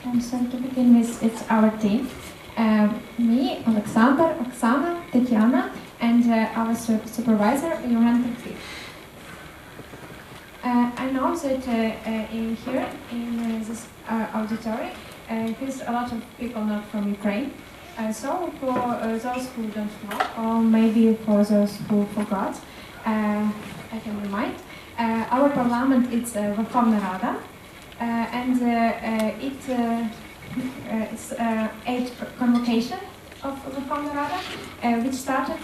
And so to begin with, it's our team. Me, Alexander, Oksana, Tatiana, and our supervisor, Johan Petri. I know that in here, in this auditory, there's a lot of people not from Ukraine. So for those who don't know, or maybe for those who forgot, I can remind, our parliament is Verkhovna Rada, and it's 8th convocation of Verkhovna Rada, which started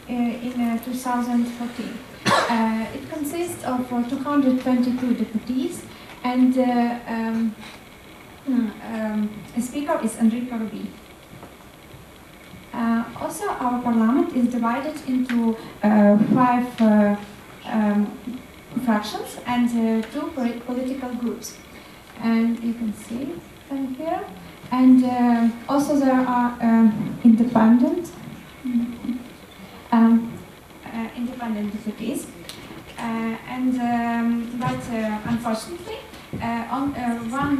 in 2014. It consists of 222 deputies, and a speaker is Andriy Parubi. Also, our parliament is divided into 5 fractions and 2 political groups. And you can see here. And also there are independent deputies. But unfortunately, one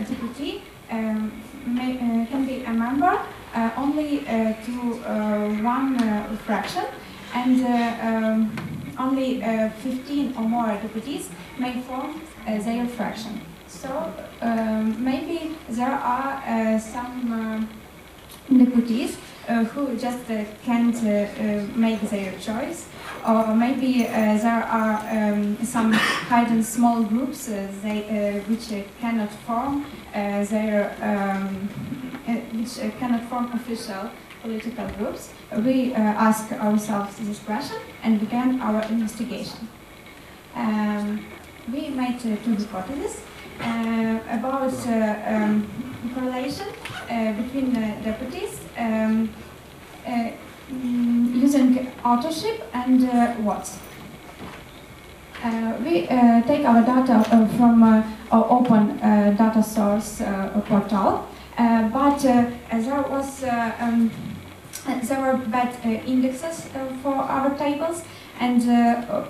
deputy can be a member only to one fraction, and only 15 or more deputies may form their fraction. So maybe there are some deputies who just can't make their choice, or maybe there are some hidden small groups which cannot form official political groups. We ask ourselves this question and began our investigation. We made 2 hypotheses about correlation between deputies using authorship and votes. We take our data from our open data source portal, but there were bad indexes for our tables, and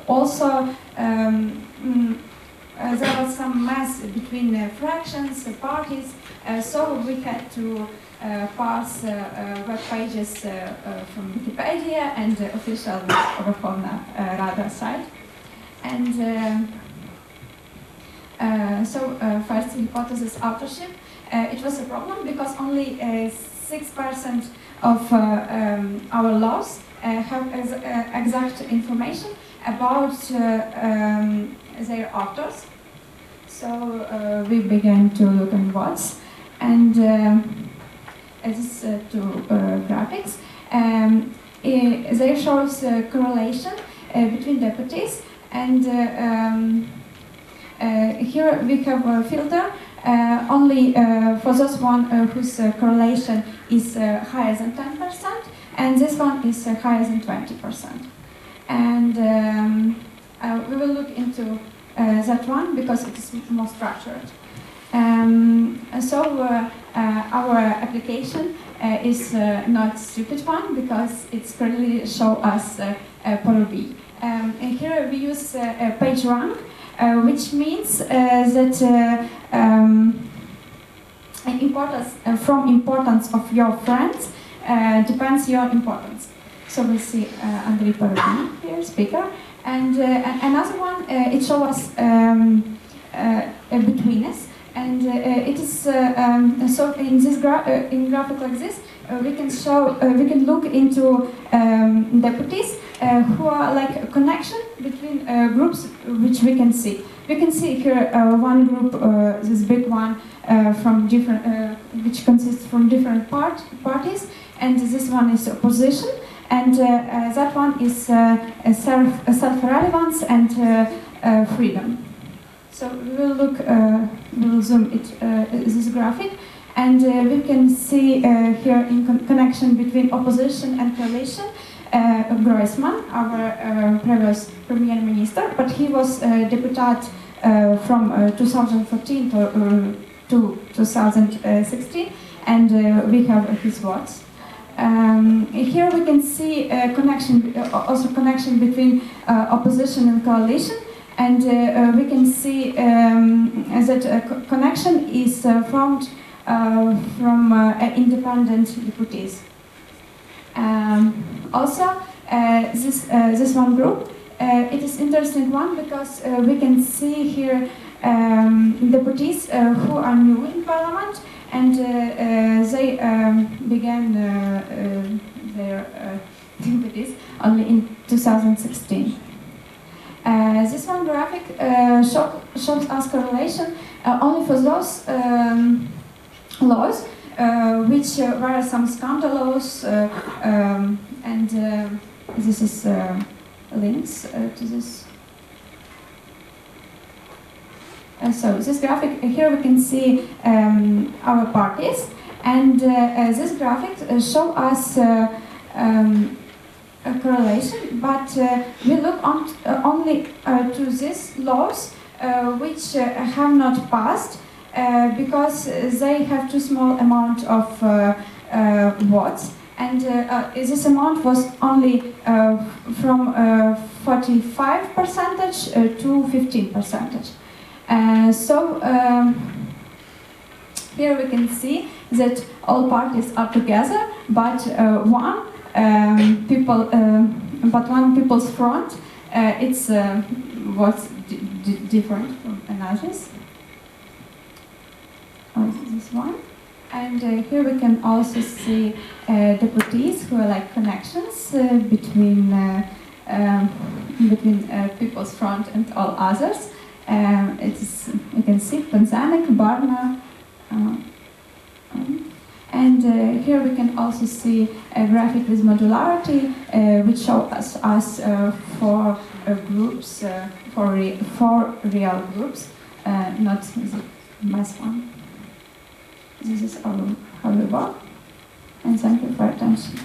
also there was some mess between fractions, parties, so we had to pass web pages from Wikipedia and the official Verkhovna Rada site. And first hypothesis, authorship. It was a problem because only 6% of our laws have exact information about their authors. So we began to look at votes, and these 2 graphics. They shows correlation between deputies, and here we have a filter only for those one whose correlation is higher than 10%, and this one is higher than 20%. And we will look into that one because it is more structured. Our application is not stupid one because it's currently show us Parubi. Here we use page rank, which means that importance of your friends depends your importance. So we see Andriy Parubi here, speaker, and another one. It shows us betweenness, and it is so in this in graphic like this we can look into deputies who are like a connection between groups which we can see. We can see here one group, this big one from different, which consists from different parties, and this one is opposition, and that one is self-relevance and freedom. So we will look, we will zoom it, this graphic, and we can see here in connection between opposition and coalition, Groisman, our previous Premier Minister, but he was deputy from 2014 to 2016, and we have his votes. Here we can see a connection, also connection between opposition and coalition, and we can see that that connection is formed from independent deputies. Also, this one group, it is interesting one because we can see here deputies who are new in parliament, and they began their activities only in 2016. This one graphic shows us correlation only for those laws which were some scandalous, and this is links to this. So this graphic, here we can see our parties, and this graphic show us a correlation, but we look on, only to these laws which have not passed because they have too small amount of votes, and this amount was only from 45% to 15%. So here we can see that all parties are together, but one people's front it's was different from others. This one, and here we can also see deputies who are like connections between people's front and all others. It's, you can see Penzanik, Barna, and here we can also see a graphic with modularity, which shows us four groups, four real groups, not the mass one. This is how we work, and thank you for your attention.